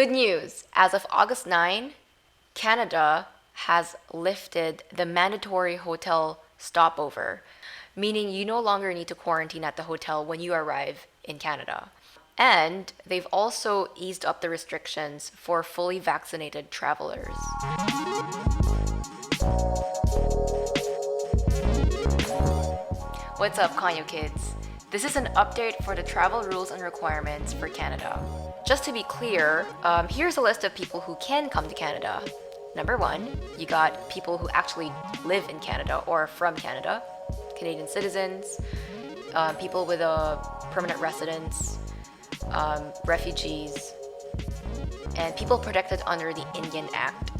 Good news! As of August 9, Canada has lifted the mandatory hotel stopover, meaning you no longer need to quarantine at the hotel when you arrive in Canada. And they've also eased up the restrictions for fully vaccinated travelers. What's up, Kanyo kids? This is an update for the travel rules and requirements for Canada. Just to be clear, here's a list of people who can come to Canada. Number one, you got people who actually live in Canada or from Canada, Canadian citizens, people with a permanent residence, refugees, and people protected under the Indian Act.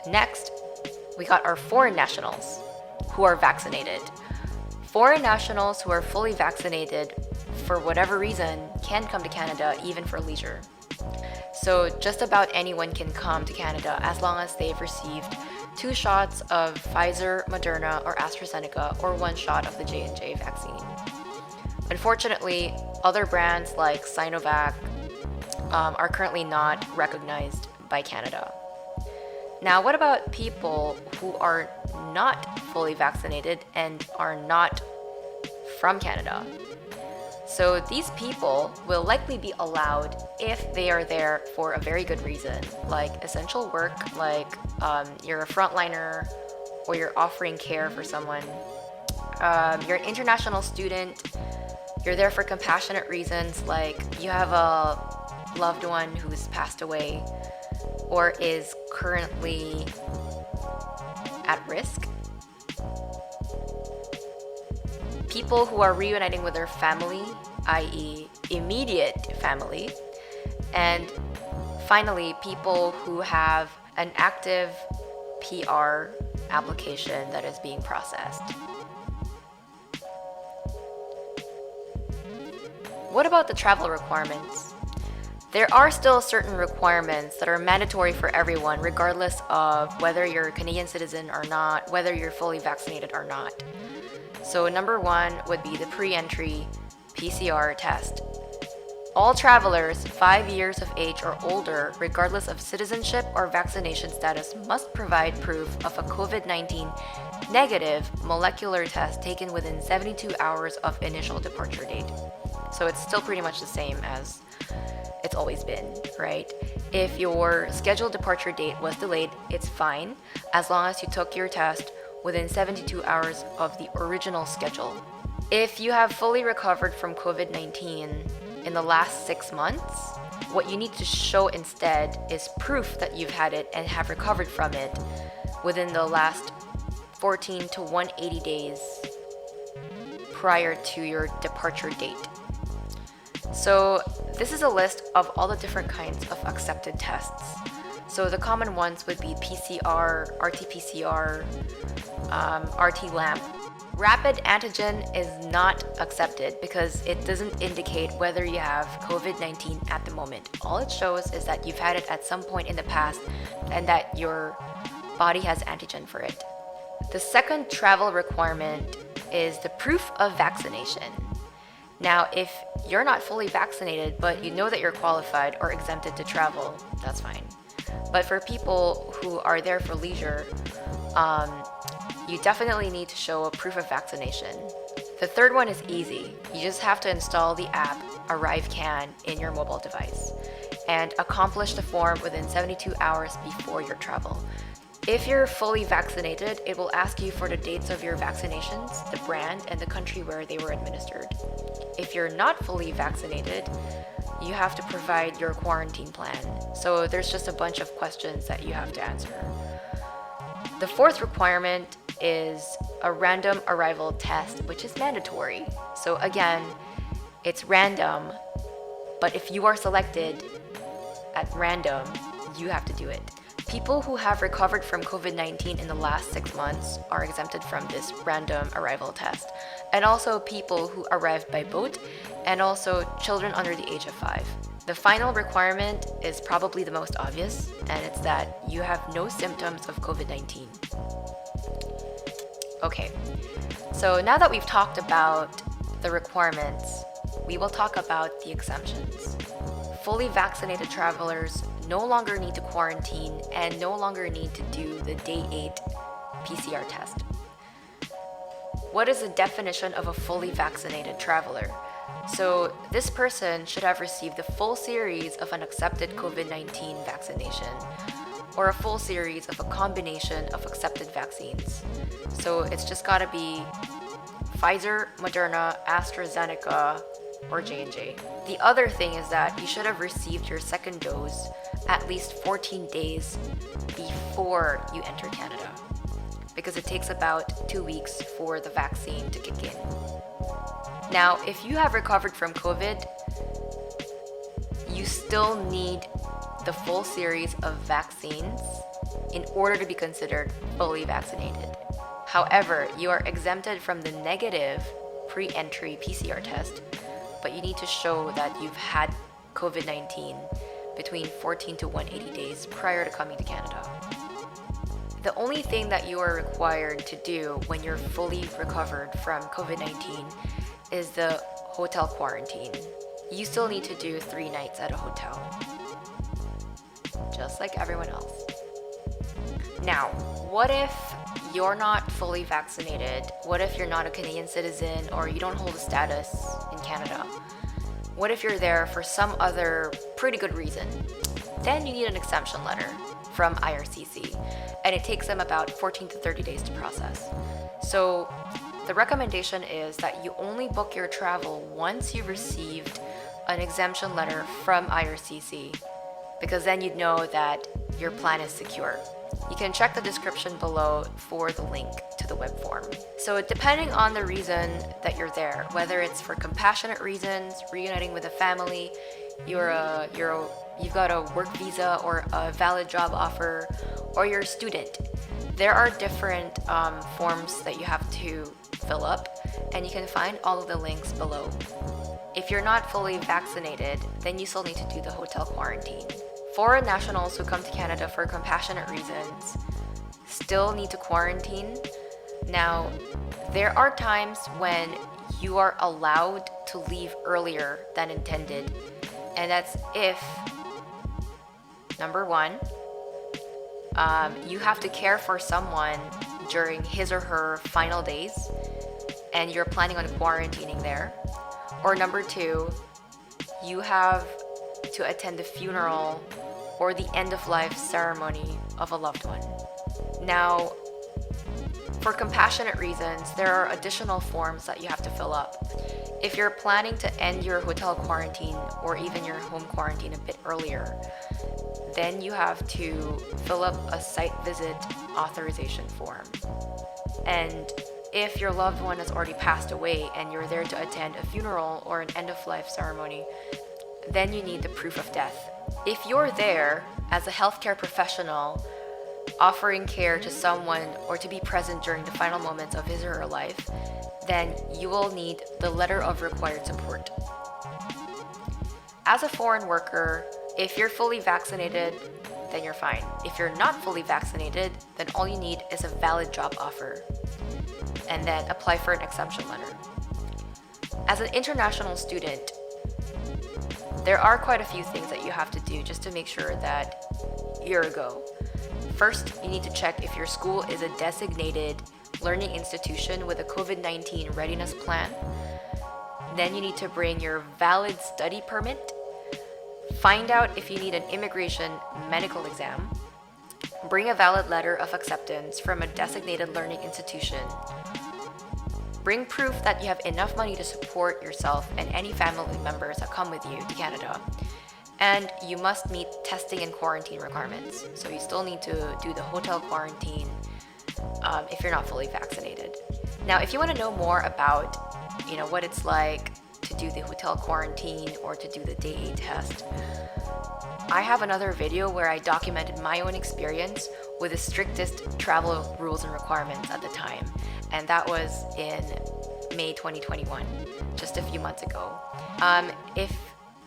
Next, we got our foreign nationals who are vaccinated. Foreign nationals who are fully vaccinated for whatever reason can come to Canada even for leisure. So just about anyone can come to Canada as long as they've received 2 shots of Pfizer, Moderna, or AstraZeneca, or 1 shot of the J&J vaccine. Unfortunately, other brands like Sinovac are currently not recognized by Canada. Now, what about people who are not fully vaccinated and are not from Canada? So these people will likely be allowed if they are there for a very good reason, like essential work, like you're a frontliner or you're offering care for someone. You're an international student, you're there for compassionate reasons, like you have a loved one who's passed away or is currently at risk. People who are reuniting with their family, i.e. immediate family. And finally, people who have an active PR application that is being processed. What about the travel requirements? There are still certain requirements that are mandatory for everyone, regardless of whether you're a Canadian citizen or not, whether you're fully vaccinated or not. So number 1 would be the pre-entry PCR test. All travelers 5 years of age or older, regardless of citizenship or vaccination status, must provide proof of a COVID-19 negative molecular test taken within 72 hours of initial departure date. So it's still pretty much the same as it's always been, right? If your scheduled departure date was delayed, it's fine as long as you took your test within 72 hours of the original schedule. If you have fully recovered from COVID-19 in the last 6 months, what you need to show instead is proof that you've had it and have recovered from it within the last 14 to 180 days prior to your departure date. So this is a list of all the different kinds of accepted tests. So the common ones would be PCR, RT-PCR, RT-LAMP. Rapid antigen is not accepted because it doesn't indicate whether you have COVID-19 at the moment. All it shows is that you've had it at some point in the past and that your body has antigen for it. The second travel requirement is the proof of vaccination. Now, if you're not fully vaccinated, but you know that you're qualified or exempted to travel, that's fine. But for people who are there for leisure, you definitely need to show a proof of vaccination. The third one is easy. You just have to install the app ArriveCan in your mobile device and accomplish the form within 72 hours before your travel. If you're fully vaccinated, it will ask you for the dates of your vaccinations, the brand, and the country where they were administered. If you're not fully vaccinated, you have to provide your quarantine plan. So there's just a bunch of questions that you have to answer. The fourth requirement is a random arrival test, which is mandatory. So again, it's random, but if you are selected at random, you have to do it. People who have recovered from COVID-19 in the last 6 months are exempted from this random arrival test. And also people who arrived by boat, and also children under the age of 5. The final requirement is probably the most obvious, and it's that you have no symptoms of COVID-19. Okay, so now that we've talked about the requirements, we will talk about the exemptions. fully vaccinated travelers no longer need to quarantine and no longer need to do the day 8 PCR test. What is the definition of a fully vaccinated traveler? So this person should have received the full series of an accepted COVID-19 vaccination or a full series of a combination of accepted vaccines. So it's just gotta be Pfizer, Moderna, AstraZeneca, or J&J. The other thing is that you should have received your second dose at least 14 days before you enter Canada, because it takes about 2 weeks for the vaccine to kick in. Now, if you have recovered from COVID, you still need the full series of vaccines in order to be considered fully vaccinated. However, you are exempted from the negative pre-entry PCR test, but you need to show that you've had COVID-19 between 14 to 180 days prior to coming to Canada. The only thing that you are required to do when you're fully recovered from COVID-19 is the hotel quarantine. You still need to do 3 nights at a hotel, just like everyone else. Now, what if you're not fully vaccinated? What if you're not a Canadian citizen or you don't hold a status in Canada? What if you're there for some other pretty good reason? Then you need an exemption letter from IRCC, and it takes them about 14 to 30 days to process. So the recommendation is that you only book your travel once you've received an exemption letter from IRCC, because then you'd know that your plan is secure. You can check the description below for the link to the web form. So depending on the reason that you're there, whether it's for compassionate reasons, reuniting with a family, you've got a work visa or a valid job offer, or you're a student, there are different forms that you have to fill up, and you can find all of the links below. If you're not fully vaccinated, then you still need to do the hotel quarantine. Foreign nationals who come to Canada for compassionate reasons still need to quarantine. Now, there are times when you are allowed to leave earlier than intended, and that's if, number one, you have to care for someone during his or her final days, and you're planning on quarantining there. Or number two, you have to attend the funeral or the end-of-life ceremony of a loved one. Now, for compassionate reasons, there are additional forms that you have to fill up. If you're planning to end your hotel quarantine or even your home quarantine a bit earlier, then you have to fill up a site visit authorization form. And if your loved one has already passed away and you're there to attend a funeral or an end-of-life ceremony, then you need the proof of death. If you're there as a healthcare professional offering care to someone or to be present during the final moments of his or her life, then you will need the letter of required support. As a foreign worker, if you're fully vaccinated, then you're fine. If you're not fully vaccinated, then all you need is a valid job offer, and then apply for an exemption letter. As an international student, there are quite a few things that you have to do just to make sure that you're a go. First, you need to check if your school is a designated learning institution with a COVID-19 readiness plan. Then you need to bring your valid study permit. Find out if you need an immigration medical exam. Bring a valid letter of acceptance from a designated learning institution. Bring proof that you have enough money to support yourself and any family members that come with you to Canada. And you must meet testing and quarantine requirements. So you still need to do the hotel quarantine if you're not fully vaccinated. Now, if you want to know more about, what it's like to do the hotel quarantine or to do the day 8 test, I have another video where I documented my own experience with the strictest travel rules and requirements at the time. And that was in May 2021, just a few months ago. If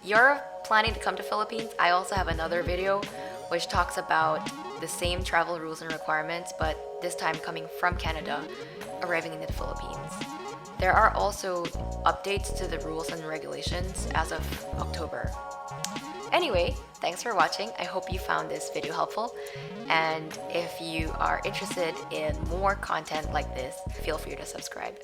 you're planning to come to Philippines, I also have another video which talks about the same travel rules and requirements, but this time coming from Canada, arriving in the Philippines. There are also updates to the rules and regulations as of October. Anyway, thanks for watching. I hope you found this video helpful. And if you are interested in more content like this, feel free to subscribe.